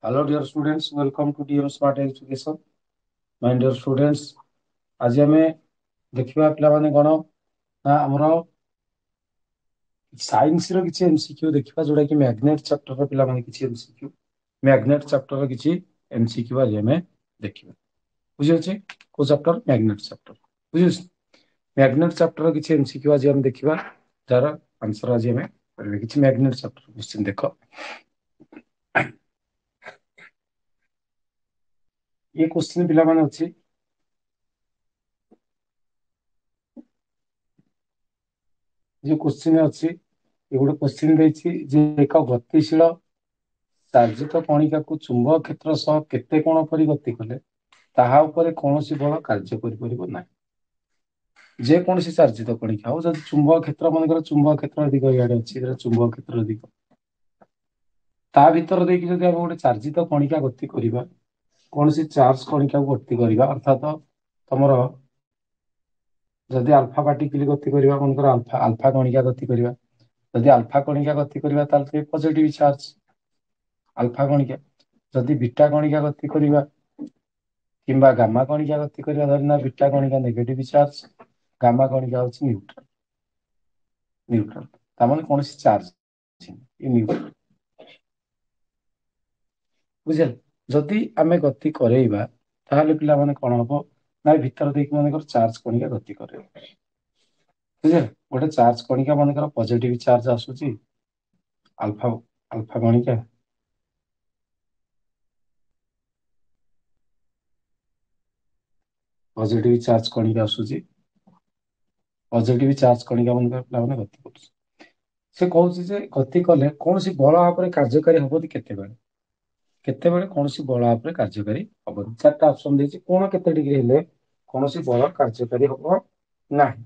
Hello dear students, welcome to DM Smart Education. My dear students, आज आम देखा पे कौन ना आमर साइंस किसी एमसीक्यू देखा जोटा कि मैग्नेट चैप्टर पे किसी एमसीक्यू मैग्नेट चैप्टर किसी एमसीक्यू आज आम देखा बुझे को चैप्टर मैग्नेट चैप्टर बुझे मैग्नेट चैप्टर किसी एमसीक्यू आज आम देखा जार आंसर आज आम कि मैग्नेट चैप्टर क्वेश्चन देख ये क्वेश्चन पे अच्छी जो क्वेश्चन अच्छी ये गोटे क्वेश्चन एक गतिशील चार्जित कणिका को चुंबक क्षेत्र सह केते कोण पर गति कले ताहा उपरे कौनसी बल कार्य करिपरिबो नाही जेकोसी चार्जित कणिका हो जब चुंबक क्षेत्र मन चुंबक क्षेत्र दिग इे अच्छी चुंबक क्षेत्र दिग ता भीतर देखिए जब आम गोटे चार्जित कणिका गति करवा कौन सी चार्ज कणिका को गति करवा अर्थात तुम जदि आल्फा पार्टिकल गति करवा मनकर आल्फा आल्फा कणिका गति करवा जदि आल्फा कणिका गति करवा पॉजिटिव चार्ज आल्फा कणिका जदि बीटा कणिका गति करवा किंबा गामा कणिका गति करवा धरना बीटा कणिका नेगेटिव चार्ज गामा कणिका होची न्यूट्रल न्यूट्रल तामाने कौन सी चार्ज ये न्यूट्रल बुझे जदि आमे गति करेइबा ताहले पिला माने कोन हबो ना भीतर देख माने चार्ज कणिका गति करे बुझे गोटे चार्ज कणिका माने पॉजिटिव चार्ज आसुची अल्फा अल्फा कणिका पॉजिटिव चार्ज कणिका आसुची पॉजिटिव चार्ज कणिका माने पिला गति करूची से कहूँ जे गति कले कौन सी बल भाव कार्यकारी हम केतेबेले कौन सी बल भाव कार्यकारी हम चार्टा ऑप्शन देछि कोण केते डिग्री हेले कौन सी बल कार्यकारी हम नाही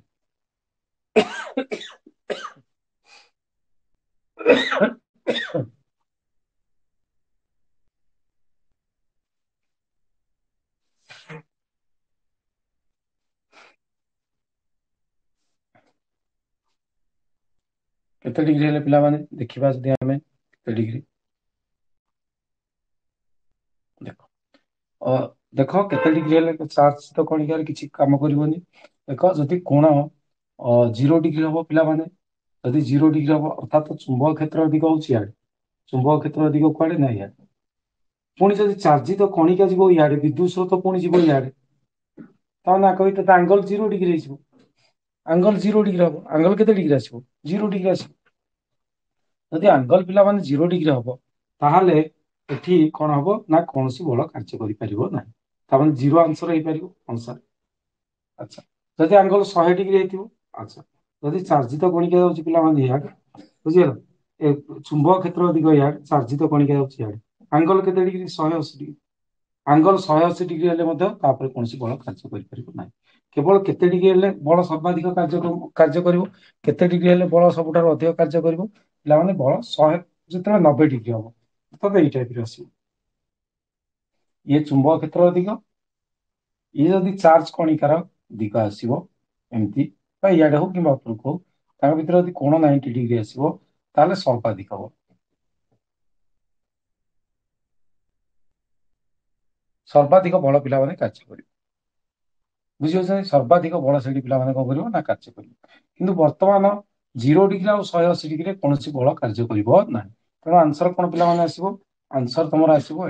केते डिग्री हेले पिला माने देखिबा जदि हमें केते डिग्री देखो देखो केते डिग्री हेले चार्ज तो कणिकार किछि काम करबोनी देखो जदि कोण 0 डिग्री हम पिला माने जदि 0 डिग्री हम अर्थात चुंबक क्षेत्र अधिक होछि याडे चुंबक क्षेत्र अधिक कुआडे ना याडे पुणी जदि चार्जित कणिका जीव इे विद्युत स्रोत पुणी जीव इे ना कही तो आंगल 0 डिग्री आंगल 0 डिग्री हम आंगल केते डिग्री आसो 0 डिग्री आस जदि आंगल पिला माने 0 डिग्री हम ताहले एठी कोन हबो ना कोनसी बल कार्य करि परिबो ना ताମାନେ 0 आंसर हे परिबो आंसर अच्छा जदि आंगल 100 डिग्री हेतिबो अच्छा जदि चार्जित कणिका होछि पिला माने याड बुझियलो ए चुंबक क्षेत्र अधिक याड चार्जित कणिका होछि याड आंगल केते डिग्री 180 डिग्री आंगल 180 डिग्री हेले मध्य तापर कोनसी बल कार्य करि परिबो ना केवल केते डिग्री हेले बल सर्वाधिक कार्य करिवो केते डिग्री हेले बल सबुठार अधिक कार्य करिवो पिला माने बल 100 जेतरा 90 डिग्री हबो तो एई टाइप रे आसी ये चुंबक क्षेत्र अधिक ये जदि चार्ज कणिकार दिग आसीबो एमती बा इयाडे हो कि उपरक हो ताଙ୍କ ଭିତରେ ଯଦି कोण 90 डिग्री आसीबो ताले सर्वाधिक हबो सर्वाधिक बल पिला माने कार्य करिवो बुझियो सर्वाधिक बल से पिला माने कोन करिवो ना कार्य करिवो किंतु वर्तमान 0 डिग्री और 180 डिग्री कोनसी बल कार्य करिवो ना तेणु आंसर कोन पिला माने आसीबो आंसर तमरा आसीबो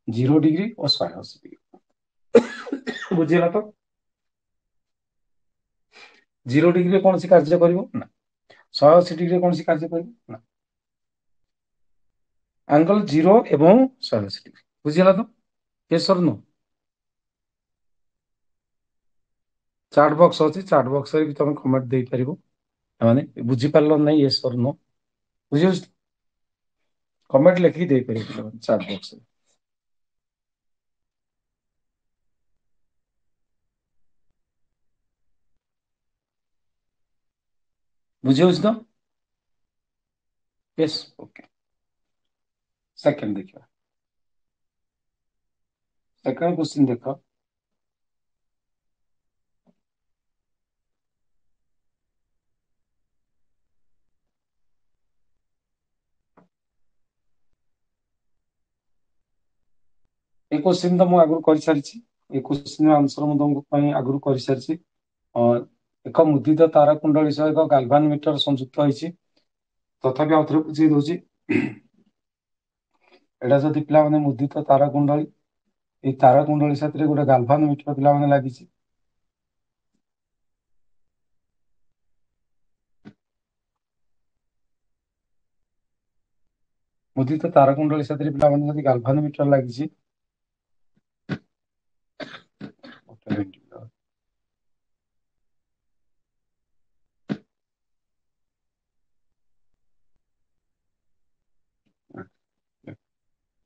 0 डिग्री और 180 डिग्री बुझिला तो 0 डिग्री कौन सी कार्य करिवो ना 180 डिग्री कौन सी कार्य करिवो ना एंगल 0 एवं 180 डिग्री बुझिला तो यस और नो चार्ट बॉक्स अछि चार्ट बॉक्स रे भी तुम कमेंट दे परिबो माने बुझी पारलो नै यस और नो बुझियो कमेंट लिखि दे परिबो चार्ट बॉक्स रे बुझियो तो यस ओके सेकंड देखियो सेकंड क्वेश्चन देखो ଏ क्वेश्चन तो ମୁଁ ଆଗରୁ କରିସାରିଛି। ଏ क्वेश्चन आंसर ମୁଁ ତମକୁ ପାଇଁ ଆଗରୁ କରିସାରିଛି। ଏକ ମୁଦିତ ତାରା କୁଣ୍ଡଳୀ ସହ ଏକ ଗାଲଭାନ ମିଟର ସଂଯୁକ୍ତ ହୋଇଛି। ତଥାପି ଆଉ ଥରେ ବୁଝେଇ ଦଉଛି। ଏଇଟା ଯଦି ପିଲାମାନେ ମୁଦିତ ତାରା କୁଣ୍ଡଳୀ, এই ତାରା କୁଣ୍ଡଳୀ ସାଥିରେ ଗୋଟେ ଗାଲଭାନ ମିଟର ପିଲାମାନେ ଲାଗିଛି। ମୁଦିତ ତାରା କୁଣ୍ଡଳୀ ସାଥିରେ ପିଲାମାନେ ଯଦି ଗାଲଭାନ ମିଟର ଲାଗିଛି,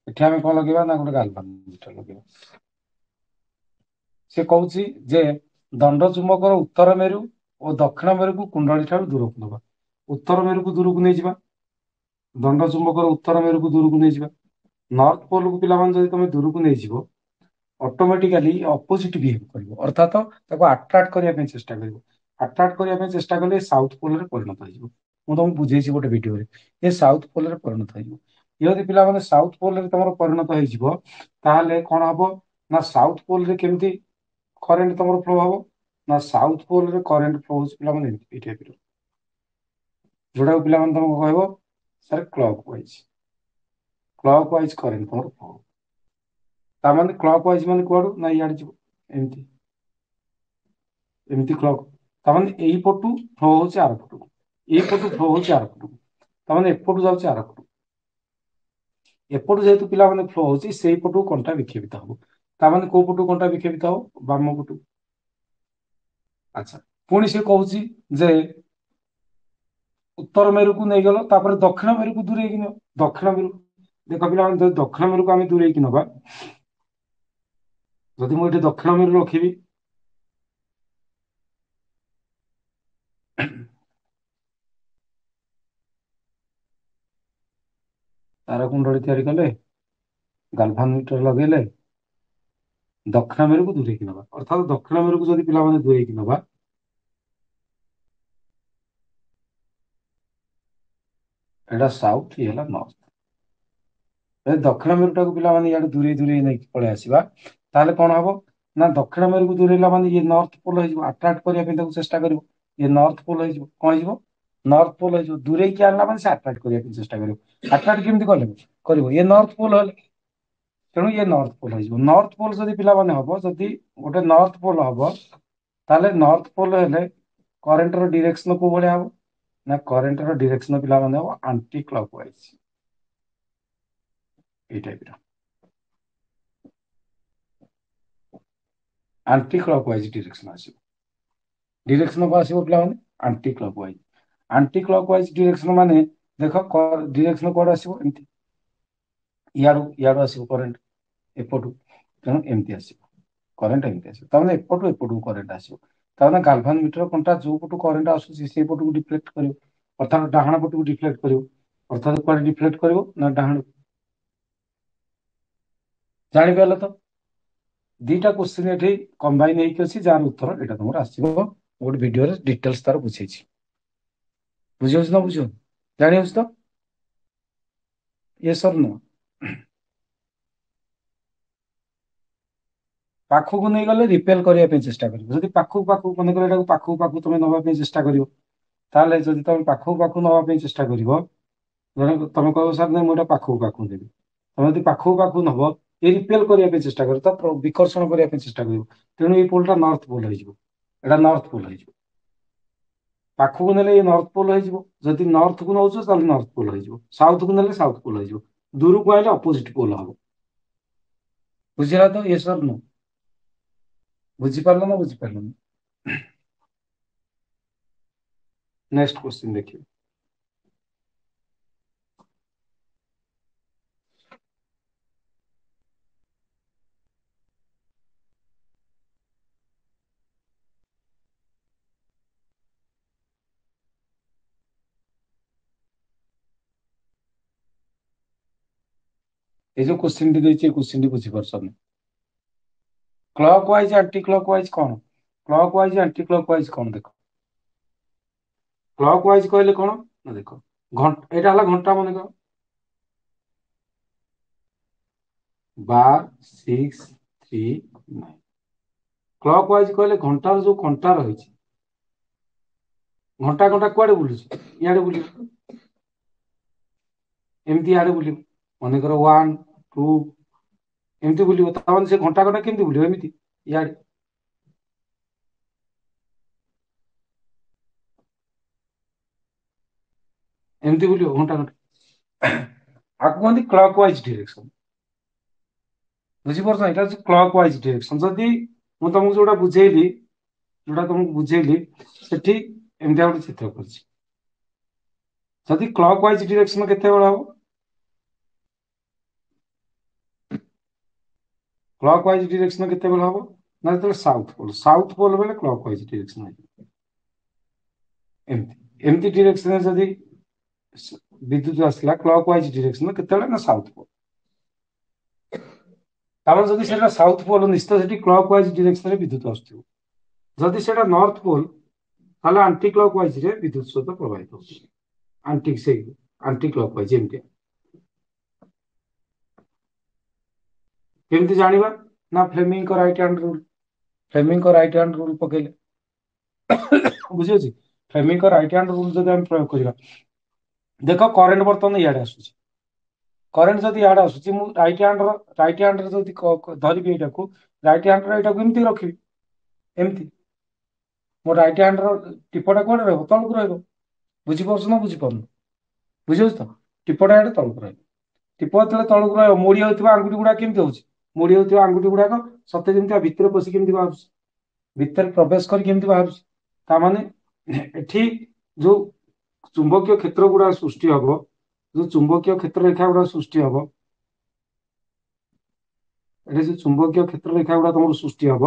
ଏଠି ଆମେ କଣ ଲଗେଇବା ନା ଗୋଟେ ଗାଲଭାନ ମିଟର ଲଗେଇବା। ସେ କହୁଛି ଯେ ଦଣ୍ଡ ଚୁମ୍ବକର ଉତ୍ତର ମେରୁ ଓ ଦକ୍ଷିଣ ମେରୁକୁ କୁଣ୍ଡଳୀ ଠାରୁ ଦୂରକୁ ନବା। ଉତ୍ତର ମେରୁକୁ ଦୂରକୁ ନେଇଯିବା, ଦଣ୍ଡ ଚୁମ୍ବକର ଉତ୍ତର ମେରୁକୁ ଦୂରକୁ ନେଇଯିବା। ନର୍ଥ ପୋଲକୁ ପିଲାମାନେ ଯଦି ତମେ ଦୂରକୁ ନେଇଯିବ, ଅଟୋମେଟିକାଲି ଅପୋଜିଟ ବିହେଭ କରିବ, ଅର୍ଥାତ ତାକୁ ଆଟ୍ରାକ୍ଟ କରିବା ପାଇଁ ଚେଷ୍ଟା କରିବ। ଆଟ୍ରାକ୍ଟ କରିବା ପାଇଁ ଚେଷ୍ଟା କଲେ ସାଉଥ ପୋଲରେ ପରିଣତ ହେଇଯିବ। ମୁଁ ତମକୁ ବୁଝେଇଛି ଗୋଟେ ଭିଡିଓରେ, ଏ ସାଉଥ ପୋଲରେ ପରିଣତ ହେଇଯିବ। ଇଏ ଯଦି ପିଲାମାନେ ସାଉଥ ପୋଲରେ ତମର ପରିଣତ ହେଇଯିବ, ତାହେଲେ କଣ ହବ ନା ସାଉଥ ପୋଲରେ କେମିତି କରେଣ୍ଟ ତମର ଫ୍ଲୋ ହବ ନା ସାଉଥ ପୋଲରେ କରେଣ୍ଟ ଫ୍ଲୋ ହଉଛି ପିଲାମାନେ ଏଇ ଟାଇପର, ଯୋଉଟାକୁ ପିଲାମାନେ ତମକୁ କହିବ ସାର୍ କ୍ଲକ୍ ୱାଇଜ କରେଣ୍ଟ ତମର ଫ୍ଲୋ ହବ। ତାମାନେ କ୍ଲକ୍ ୱାଇଜ ମାନେ କୁଆଡୁ ନା ଇଆଡେ ଯିବ, ଏମିତି ଏମିତି କ୍ଲକ୍। ତାମାନେ ଏଇ ପଟୁ ଫ୍ଲୋ ହଉଛି ଆର ପଟକୁ, ଏଇ ପଟୁ ଫ୍ଲୋ ହଉଛି ଆର ପଟକୁ, ତାମାନେ ଏପଟୁ ଯାଉଛି ଆର ପଟକୁ। ଏପଟୁ ଯେହେତୁ ପିଲାମାନେ ଫ୍ଲୋ ହଉଛି, ସେଇ ପଟୁ କଣ୍ଟା ବିକ୍ଷେପିତ ହବ। ତାମାନେ କୋଉ ପଟୁ କଣ୍ଟା ବିକ୍ଷେପିତ ହବ, ବାମ ପଟୁ। ଆଚ୍ଛା, ପୁଣି ସେ କହୁଛି ଯେ ଉତ୍ତର ମେରୁକୁ ନେଇଗଲ, ତାପରେ ଦକ୍ଷିଣ ମେରୁକୁ ଦୂରେଇକି ନିଅ। ଦକ୍ଷିଣ ମେରୁ, ଦେଖ ପିଲାମାନେ ଯଦି ଦକ୍ଷିଣ ମେରୁକୁ ଆମେ ଦୂରେଇକି ନବା, ଯଦି ମୁଁ ଏଠି ଦକ୍ଷିଣ ମେରୁ ରଖିବି, ତାର କୁଣ୍ଡଳୀ ତିଆରି କଲେ, ଗାଲଭାନ ମିଟର ଲଗେଇଲେ, ଦକ୍ଷିଣ ମେରୁକୁ ଦୂରେଇକି ନବା, ଅର୍ଥାତ ଦକ୍ଷିଣ ମେରୁକୁ ଯଦି ପିଲାମାନେ ଦୂରେଇକି ନବା, ଏଇଟା ସାଉଥ, ଇଏ ହେଲା ନର୍ଥ। ଯଦି ଦକ୍ଷିଣ ମେରୁଟାକୁ ପିଲାମାନେ ଇଆଡେ ଦୂରେଇ ଦୂରେଇ ନେଇକି ପଳେଇ ଆସିବା, ତାହେଲେ କଣ ହବ ନା ଦକ୍ଷିଣ ମେରୁକୁ ଦୂରେଇଲା ମାନେ ଇଏ ନର୍ଥ ପୋଲ ହେଇଯିବ, ଆଟ୍ରାକ୍ଟ କରିବା ପାଇଁ ତାକୁ ଚେଷ୍ଟା କରିବ। ଇଏ ନର୍ଥ ପୋଲ ହେଇଯିବ, କଣ ହେଇଯିବ, ନର୍ଥ ପୋଲ ହେଇଯିବ। ଦୂରେଇକି ଆଣିଲା ମାନେ ସେ ଆଟ୍ରାକ୍ଟ କରିବା ପାଇଁ ଚେଷ୍ଟା କରିବ। ଆଟ୍ରାକ୍ଟ କେମିତି କଲେ କରିବ, ଇଏ ନର୍ଥ ପୋଲ ହେଲେ, ତେଣୁ ଇଏ ନର୍ଥ ପୋଲ ହେଇଯିବ। ନର୍ଥ ପୋଲ ଯଦି ପିଲାମାନେ ହବ, ଯଦି ଗୋଟେ ନର୍ଥ ପୋଲ ହବ, ତାହେଲେ ନର୍ଥ ପୋଲ ହେଲେ କରେଣ୍ଟର ଡିରେକ୍ସନ କୋଉ ଭଳିଆ ହବ ନା କରେଣ୍ଟର ଡିରେକ୍ସନ ପିଲାମାନେ ହବ ଆଣ୍ଟି କ୍ଲକ୍ ୱାଇଜ, ଏଇ ଟାଇପର। ଆଣ୍ଟି କ୍ଲକ୍ ୱାଇଜ ଡିରେକ୍ସନ ଆସିବ। ଡିରେକ୍ସନ କଣ ଆସିବ ପିଲାମାନେ, anti କ୍ଲକ୍ wise. Anticlockwise direction ମାନେ ଦେଖ ଡିରେକ୍ସନ କୁଆଡୁ ଆସିବ, ଏମିତି ଇଆଡୁ ଆସିବ କରେଣ୍ଟ ଏପଟୁ, ତେଣୁ ଏମିତି ଆସିବ କରେଣ୍ଟ, ଏମିତି ଆସିବ। ତାମାନେ ଏପଟୁ ଏପଟକୁ କରେଣ୍ଟ ଆସିବ। ତାମାନେ ଗାଲଭାନ ମିଟର କଣ୍ଟା ଯୋଉ ପଟୁ କରେଣ୍ଟ ଆସୁଛି ସେଇ ପଟକୁ ଡିଫ୍ଲେକ୍ଟ କରିବ, ଅର୍ଥାତ ଡାହାଣ ପଟକୁ ଡିଫ୍ଲେକ୍ଟ କରିବ। ଅର୍ଥାତ କୁଆଡେ ଡିଫ୍ଲେକ୍ଟ କରିବ ନା ଡାହାଣ। ଜାଣିପାରିଲ ତ? ଦିଟା କ୍ୱେଶ୍ଚିନ୍ ଏଠି କମ୍ବାଇନ୍ ହେଇକି ଅଛି, ଯାହାର ଉତ୍ତର ଏଇଟା ତମର ଆସିବ। ଗୋଟେ ଭିଡିଓରେ ଡିଟେଲ୍ସ ତାର ବୁଝେଇଛି। ବୁଝିହଉଛି ନା ବୁଝିବ, ଜାଣିହଉଛି ତ? ୟେସ୍ ଅର୍ ନୋ? ପାଖକୁ ନେଇଗଲେ ରିପେଲ କରିବା ପାଇଁ ଚେଷ୍ଟା କରିବ। ଯଦି ପାଖକୁ ମନେକର ଏଟାକୁ ପାଖକୁ ତମେ ନବା ପାଇଁ ଚେଷ୍ଟା କରିବ, ତାହେଲେ ଯଦି ତମେ ପାଖକୁ ନବା ପାଇଁ ଚେଷ୍ଟା କରିବ, ତମେ କହିବ ସାର୍ ନାଇଁ ମୁଁ ଏଟା ପାଖକୁ ନେବି। ତମେ ଯଦି ପାଖକୁ ନବ, ଏ ରିପେଲ କରିବା ପାଇଁ ଚେଷ୍ଟା କରିବ, ତା ବିକର୍ଷଣ କରିବା ପାଇଁ ଚେଷ୍ଟା କରିବ, ତେଣୁ ଏଇ ପୋଲଟା ନର୍ଥ ପୋଲ ହେଇଯିବ। ଏଟା ନର୍ଥ ପୋଲ ହେଇଯିବ। ପାଖକୁ ନେଲେ ଇଏ ନର୍ଥ ପୋଲ ହେଇଯିବ। ଯଦି ନର୍ଥକୁ ନଉଛ ତାହେଲେ ନର୍ଥ ପୋଲ ହେଇଯିବ, ସାଉଥକୁ ନେଲେ ସାଉଥ ପୋଲ ହେଇଯିବ। ଦୂରକୁ ଆଇଲେ ଅପୋଜିଟ ପୋଲ ହବ। ବୁଝିଲା ତ? ୟେସ୍ ଅର୍ ନୋ? ବୁଝିପାରିଲ ନା ବୁଝିପାରିଲନି? ନେକ୍ସଟ କ୍ୱେଶ୍ଚିନ୍ ଦେଖିବେ। এই ଯୋଉ କ୍ୱେଶ୍ଚିନ୍ ଟି ଦେଇଛି, ଏ କ୍ୱେଶ୍ଚିନ୍ ଟି ବୁଝିପାରୁଛନ୍ତି? କ୍ଲକ୍ ୱାଇଜ ଆଣ୍ଟି କ୍ଲକ୍ ୱାଇଜ କଣ? କ୍ଲକ୍ ୱାଇଜ ଆଣ୍ଟି କ୍ଲକ୍ ୱାଇଜ କଣ ଦେଖ। କ୍ଲକ୍ ୱାଇଜ କହିଲେ କଣ ନା ଦେଖ, ଏଇଟା ହେଲା ଘଣ୍ଟା ମନେକର, 12/639। କ୍ଲକ୍ ୱାଇଜ କହିଲେ ଘଣ୍ଟାର ଯୋଉ କଣ୍ଟା ରହିଛି, ଘଣ୍ଟା ଘଣ୍ଟା କୁଆଡେ ବୁଲୁଛି? ଇଆଡେ ବୁଲିବ, ଏମିତି ଇଆଡେ ବୁଲିବ। ମନେକର 1 2 ଏମିତି ବୁଲିବ, ତାମାନେ ସେ ଘଣ୍ଟା ଘଣ୍ଟା କେମିତି ବୁଲିବ? ଏମିତି ଇଆଡେ। ଏମିତି ବୁଲିବ ଘଣ୍ଟା ଘଣ୍ଟା। ଆକୁ କୁହନ୍ତି କ୍ଲକ୍ ୱାଇଜ ଡିରେକ୍ସନ। ବୁଝିପାରୁଛ? ଏଇଟା ହଉଛି କ୍ଲକ୍ ୱାଇଜ ଡିରେକ୍ସନ। ଯଦି ମୁଁ ତମକୁ ଯୋଉଟା ବୁଝେଇଲି ସେଠି ଏମିତିଆ ଗୋଟେ ଚିତ୍ର କରିଛି। ଯଦି କ୍ଲକ୍ ୱାଇଜ ଡିରେକ୍ସନ କେତେବେଳେ ହବ? କ୍ଲକ୍ ୱାଇଜ ଡିରେକ୍ସନ କେତେବେଳେ ହବ? ନା ଯେତେବେଳେ ସାଉଥ ପୋଲ ବେଳେ କ୍ଲକ୍ ୱାଇଜ ଡିରେକ୍ସନ ହେଇଯିବ। ଏମିତି ଏମିତି ଡିରେକ୍ସନରେ ଯଦି ବିଦ୍ୟୁତ ଆସିଲା କ୍ଲକ୍ ୱାଇଜ ଡିରେକ୍ସନ କେତେବେଳେ? ନା ସାଉଥ ପୋଲ। ତାପରେ ଯଦି ସେଟା ସାଉଥ ପୋଲ ନିଶ୍ଚିତ ସେଠି କ୍ଲକ୍ ୱାଇଜ ଡିରେକ୍ସନରେ ବିଦ୍ୟୁତ ଆସୁଥିବ। ଯଦି ସେଟା ନର୍ଥ ପୋଲ ତାହଲେ ଆଣ୍ଟି କ୍ଲକ୍ ୱାଇଜ ରେ ବିଦ୍ୟୁତ ସହିତ ପ୍ରବାହିତ ହଉଛି। Anticlockwise. ଏମିତି କେମିତି ଜାଣିବା? ନା ଫ୍ଲେମିଂଙ୍କ ରାଇଟ୍ ହ୍ୟାଣ୍ଡ ରୁଲ। ଫ୍ଲେମିଂଙ୍କ ରାଇଟ୍ ହ୍ୟାଣ୍ଡ ରୁଲ ପକେଇଲେ ବୁଝିଅଛି। ଫ୍ଲେମିଂଙ୍କ ରାଇଟ୍ ହ୍ୟାଣ୍ଡ ରୁଲ ଯଦି ଆମେ ପ୍ରୟୋଗ କରିବା, ଦେଖ କରେଣ୍ଟ ବର୍ତ୍ତମାନ ଇଆଡେ ଆସୁଛି। କରେଣ୍ଟ ଯଦି ଇଆଡେ ଆସୁଛି, ମୁଁ ରାଇଟ୍ ହ୍ୟାଣ୍ଡରେ ଯଦି ଧରିବି ଏଇଟାକୁ, ରାଇଟ୍ ହ୍ୟାଣ୍ଡର ଏଇଟାକୁ ଏମିତି ରଖିବି, ଏମିତି ମୋ ରାଇଟ୍ ହ୍ୟାଣ୍ଡର ଟିପଟା କୁଆଡେ ରହିବ? ତଳକୁ ରହିବ। ବୁଝିପାରୁଛ ନା ବୁଝିପାରୁନ? ବୁଝିପାରୁଛ ତ? ଟିପଟା ଏଇଟା ତଳକୁ ରହିବ। ଟିପ ଯେତେବେଳେ ତଳକୁ ରହିବ, ମୋଡି ହେଉଥିବା ଆଙ୍ଗୁଠି ଗୁଡାକ କେମିତି ହଉଛି? ମୋଡି ହେଉଥିବା ଆଙ୍ଗୁଠି ଗୁଡାକ ସତେ ଯେମିତି ଭିତରେ ପଶି କେମିତି ବାହାରୁଛି, ଭିତରେ ପ୍ରବେଶ କରି କେମିତି ବାହାରୁଛି। ତାମାନେ ଏଠି ଯୋଉ ଚୁମ୍ବକୀୟ କ୍ଷେତ୍ର ଗୁଡା ସୃଷ୍ଟି ହବ, ଯୋଉ ଚୁମ୍ବକୀୟ କ୍ଷେତ୍ର ରେଖା ଗୁଡା ସୃଷ୍ଟି ହବ, ଏଠି ଯୋଉ ଚୁମ୍ବକୀୟ କ୍ଷେତ୍ର ରେଖା ଗୁଡା ତମର ସୃଷ୍ଟି ହବ,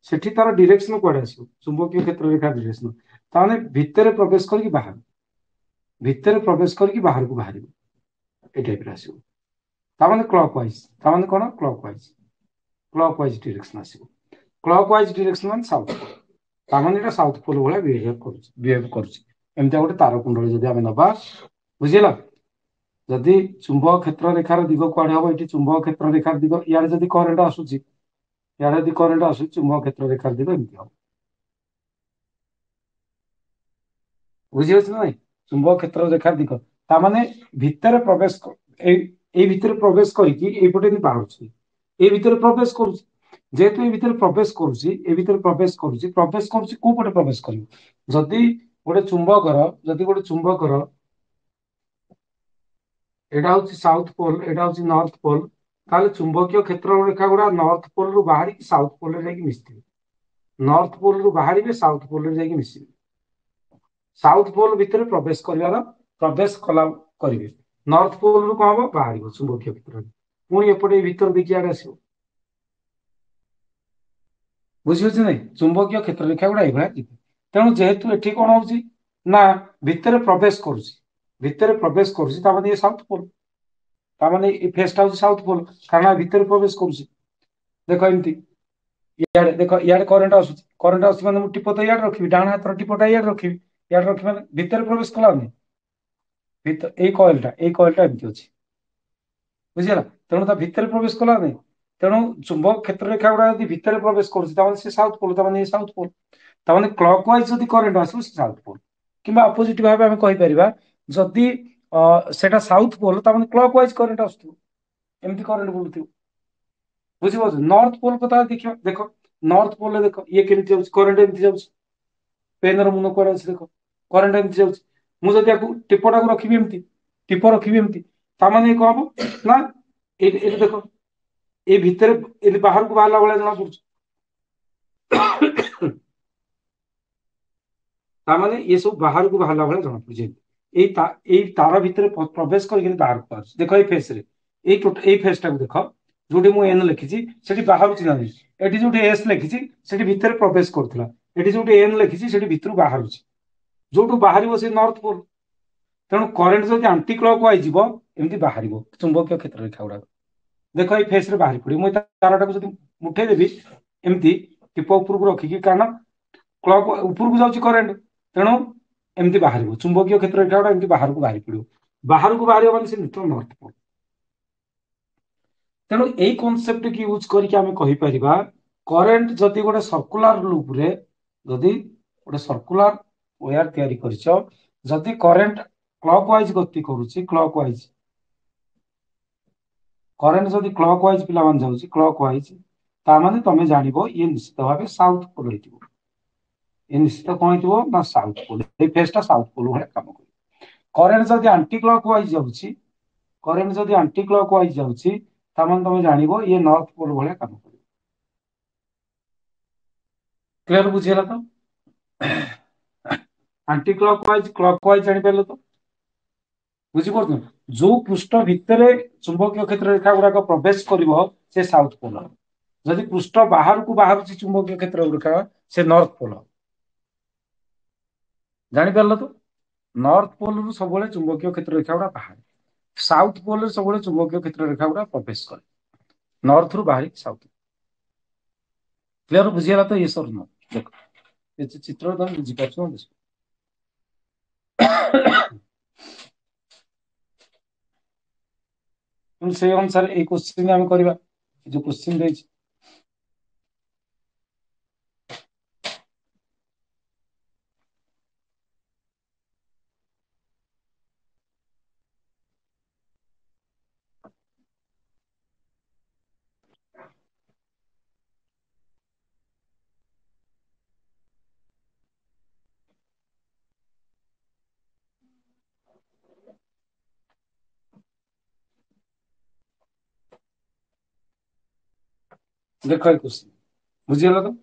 ସେଠି ତାର ଡିରେକ୍ସନ କୁଆଡେ ଆସିବ? ଚୁମ୍ବକୀୟ କ୍ଷେତ୍ର ରେଖା ଡିରେକ୍ସନ। ତାମାନେ ଭିତରେ ପ୍ରବେଶ କରିକି ବାହାରକୁ ଏଇ ଟାଇପର ଆସିବ। ତାମାନେ କ୍ଲକ୍ ୱାଇଜ। ତାମାନେ କଣ? କ୍ଲକ୍ ୱାଇଜ ଡିରେକ୍ସନ ଆସିବ। କ୍ଲକ୍ ୱାଇଜ ଡିରେକ୍ସନ ମାନେ ସାଉଥ ପୋଲ। ତାମାନେ ଏଇଟା ସାଉଥ ପୋଲ ଭଳିଆ ବିହେଭ କରୁଛି। ଏମିତିଆ ଗୋଟେ ତାର କୁଣ୍ଡଳ ଯଦି ଆମେ ନବା, ବୁଝିଲ? ଯଦି ଚୁମ୍ବକ କ୍ଷେତ୍ର ରେଖାର ଦିଗ କୁଆଡେ ହବ? ଏଠି ଚୁମ୍ବକ କ୍ଷେତ୍ର ରେଖାର ଦିଗ ଇଆଡେ ଯଦି କରେଣ୍ଟ ଆସୁଛି, ଚୁମ୍ବକ କ୍ଷେତ୍ର ରେଖାର ଦିଗ ଏମିତି ହବ। ବୁଝିପାରୁଛ ନା ନାଇଁ? ଚୁମ୍ବକ କ୍ଷେତ୍ର ରେଖାର ଦିଗ ତାମାନେ ଭିତରେ ପ୍ରବେଶ, ଏଇ ଏଇ ଭିତରେ ପ୍ରବେଶ କରିକି ଏଇପଟେ ଏମିତି ବାହାରୁଛି। ଏଇ ଭିତରେ ପ୍ରବେଶ କରୁଛି। ଯେହେତୁ ଏଇ ଭିତରେ ପ୍ରବେଶ କରୁଛି, ପ୍ରବେଶ କରୁଛି କୋଉ ପଟେ ପ୍ରବେଶ କରିବ? ଯଦି ଗୋଟେ ଚୁମ୍ବକର ଏଇଟା ହଉଛି ସାଉଥ ପୋଲ, ଏଇଟା ହଉଛି ନର୍ଥ ପୋଲ, ତାହେଲେ ଚୁମ୍ବକୀୟ କ୍ଷେତ୍ର ରେଖା ଗୁଡା ନର୍ଥ ପୋଲରୁ ବାହାରିକି ସାଉଥ ପୋଲରେ ଯାଇକି ମିଶିଥିବେ। ନର୍ଥ ପୋଲରୁ ବାହାରିବେ, ସାଉଥ ପୋଲରେ ଯାଇକି ମିଶିବେ। ସାଉଥ ପୋଲ ଭିତରେ ପ୍ରବେଶ କରିବେ। ନର୍ଥ ପୋଲରୁ କଣ ହବ? ବାହାରିବ ଚୁମ୍ବକୀୟ କ୍ଷେତ୍ରରେ। ପୁଣି ଏପଟେ ଭିତର ଦେଇକି ଆଡେ ଆସିବ। ବୁଝିପାରୁଛ ନାଇଁ? ଚୁମ୍ବକୀୟ କ୍ଷେତ୍ର ରେଖା ଗୁଡା ଏଇଭଳିଆ ଯିବେ। ତେଣୁ ଯେହେତୁ ଏଠି କଣ ହଉଛି ନା ଭିତରେ ପ୍ରବେଶ କରୁଛି ତାମାନେ ଇଏ ସାଉଥ ପୋଲ। ତାମାନେ ଏଇ ଫେସଟା ହଉଛି ସାଉଥ ପୋଲ, କାରଣ ଭିତରେ ପ୍ରବେଶ କରୁଛି। ଦେଖ ଏମିତି ଇଆଡେ କରେଣ୍ଟ ଆସୁଛି ମାନେ ମୁଁ ଟିପ ତ ଇଆଡେ ରଖିବି, ଡାହାଣ ହାତର ଟିପଟା ଇଆଡେ ରଖିବି। ଇଆଡେ ରଖିବି ମାନେ ଭିତରେ ପ୍ରବେଶ କଲାନି। ଏଇ କଏଲଟା ଏମିତି ଅଛି, ବୁଝିହେଲା? ତେଣୁ ତା ଭିତରେ ପ୍ରବେଶ କଲା ନାହିଁ। ତେଣୁ ଚୁମ୍ବକ କ୍ଷେତ୍ର ରେଖା ଗୁଡା ଯଦି ଭିତରେ ପ୍ରବେଶ କରୁଛି, ତାମାନେ ସେ ସାଉଥ ପୋଲ, ତାମାନେ ସାଉଥ ପୋଲ। ତାମାନେ କ୍ଲକ୍ ୱାଇଜ ଯଦି କରେଣ୍ଟ ଆସିବ, ସେ ସାଉଥ ପୋଲ। କିମ୍ବା ଅପୋଜିଟ ଭାବେ ଆମେ କହିପାରିବା, ଯଦି ସେଟା ସାଉଥ ପୋଲ, ତାମାନେ କ୍ଲକ୍ ୱାଇଜ କରେଣ୍ଟ ଆସୁଥିବ, ଏମିତି କରେଣ୍ଟ ବୁଲୁଥିବ। ବୁଝିପାରୁଛ? ନର୍ଥ ପୋଲ କଥା ଦେଖିବା। ଦେଖ ନର୍ଥ ପୋଲରେ ଦେଖ ଇଏ କେମିତି ଯାଉଛି, କରେଣ୍ଟ ଏମିତି ଯାଉଛି। ପେନର ମୁନ କୁଆଡେ ଅଛି ଦେଖ, କରେଣ୍ଟ ଏମିତି ଯାଉଛି। ମୁଁ ଯଦି ଆକୁ ଟିପଟାକୁ ରଖିବି ଏମିତି, ଟିପ ରଖିବି ଏମିତି, ତାମାନେ କଣ ହବ ନା ଏଇଠି ଦେଖ, ଏଇ ଭିତରେ ଏମିତି ବାହାରକୁ ବାହାରିଲା ଭଳିଆ ଜଣା ପଡୁଛି। ତାମାନେ ଏ ସବୁ ବାହାରକୁ ବାହାରିଲା ଭଳିଆ ଜଣା ପଡୁଛି। ଏଇ ତାର ଭିତରେ ପ୍ରବେଶ କରିକି ବାହାରକୁ ବାହାରୁଛି। ଦେଖ ଏଇ ଫେସଟାକୁ ଦେଖ, ଯୋଉଠି ମୁଁ ଏନ୍ ଲେଖିଛି ସେଠି ବାହାରୁଛି ନା ନାହିଁ? ଏଠି ଯୋଉଠି ଏସ୍ ଲେଖିଛି ସେଠି ଭିତରେ ପ୍ରବେଶ କରୁଥିଲା। ଏଠି ଯୋଉଠି ଏନ୍ ଲେଖିଛି ସେଠି ଭିତରୁ ବାହାରୁଛି। ଯୋଉଠୁ ବାହାରିବ ସେ ନର୍ଥ ପୋଲ। ତେଣୁ କରେଣ୍ଟ ଯଦି ଆଣ୍ଟି କ୍ଲକ୍ ୱାଇଜ ଯିବ, ଏମିତି ବାହାରିବ ଚୁମ୍ବକୀୟ କ୍ଷେତ୍ର ରେଖା ଗୁଡାକ। ଦେଖ ଏଇ ଫେସରେ ବାହାରି ପଡିବ। ମୁଁ ତାରଟାକୁ ଯଦି ଉଠେଇ ଦେବି ଏମିତି ଟିପ ଉପରକୁ ରଖିକି, କାରଣ କ୍ଲକ୍ ଉପରକୁ ଯାଉଛି କରେଣ୍ଟ, ତେଣୁ ଏମିତି ବାହାରିବ ଚୁମ୍ବକୀୟ କ୍ଷେତ୍ର ରେଖା ଏମିତି ବାହାରକୁ ବାହାରି ପଡିବ। ବାହାରକୁ ବାହାରିବ ମାନେ ସେ ନିଶ୍ଚୟ ନର୍ଥ ପୋଲ। तेणु यही कॉन्सेप्ट की यूज करके आम कहीपर करेन्ट जदि गोटे सर्कुलर लूप रे जदि गोटे सर्कुलर वायर तैयारी जदि करेन्ट क्लॉकवाइज गति करुच्ची क्लॉकवाइज करेन्ट जदि क्लॉकवाइज पिला जाऊँगी क्लॉकवाइज ताने तुम जान ये निश्चित भाव साउथ पोल हो ये निश्चित कौन हो ना साउथ पोल ये फेजटा साउथ पोल भाई कम कर करेन्ट जदि आंटी क्लॉकवाइज जाऊँगी करेन्ट जदि आंटी क्लॉकवाइज जाऊँगी तुम जान ये नॉर्थ पोल भाया कम कर क्लियर बुझीगला तो आंटी क्लॉकवाइज जापर तो बुझीपार जो पृष्ठ भितर चुंबकीय क्षेत्र रेखा गुड़ाक प्रवेश कर साउथ पोल जदि पृष्ठ बाहर को बाहर चुंबकीय क्षेत्र रेखा से नॉर्थ पोल जापर तो नॉर्थ पोल रु सब चुंबकीय क्षेत्र रेखा गुड़ा बाहर साउथ पोल सब चुंबकीय क्षेत्र रेखा गुड़ा प्रवेश करे नॉर्थ रु बाहर साउथ क्लियर बुझीगला तो ये सर नो देख ये चित्र तुम बुझीपार से अनुसार ये क्वेश्चन आम करवा जो क्वेश्चन दे देख ये क्वेश्चन बुझीगला तो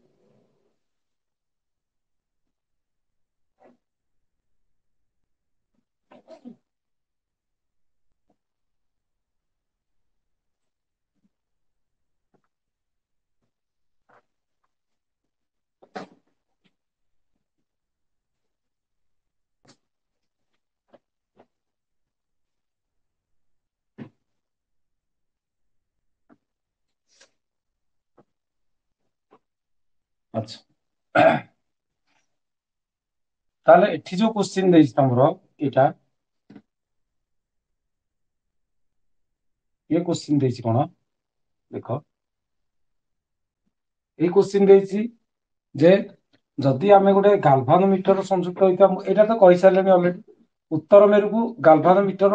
अच्छा ताले एठी जो क्वेश्चन देछि तमरो एटा ये क्वेश्चन देछि कोन देखो ये क्वेश्चन देछि जे जदि आमे गोटे गाल्भानोमीटर संयुक्त होइता एटा तो कहि सारलेनी ऑलरेडी उत्तर मेरु को गाल्भानोमीटर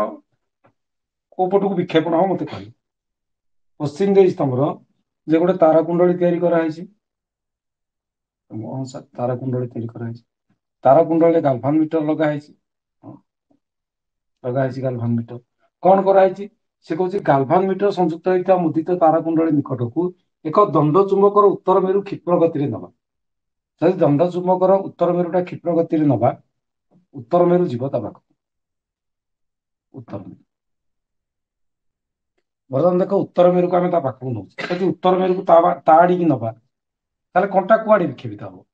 को पटु को विक्षेपण हो मते कहि क्वेश्चन देछि तमरो जे गोटे तारा कुंडली तयारी करा हैछि तारा कुंडली तयारी करा हैछि तारा कुंडली गाल्भानोमीटर लगा हैछि लगा हैछि गाल्भानोमीटर कोन करा हैछि से कहछि गाल्भानोमीटर संयुक्त होइता मुदित तारा कुंडली निकट को एक दंड चुंबकर उत्तर मेरु क्षिप्र गति रे नबा जदि दंड चुंबकर उत्तर मेरुटा क्षिप्र गति रे नबा उत्तर मेरु जीव ता पाख उत्तर मेरु बर्तमान देख उत्तर मेरु को आम ता पाखक नौ जदि उत्तर मेरु को ता आड़ी की नबा ताले कंटा कुआड़े विक्षेपित हम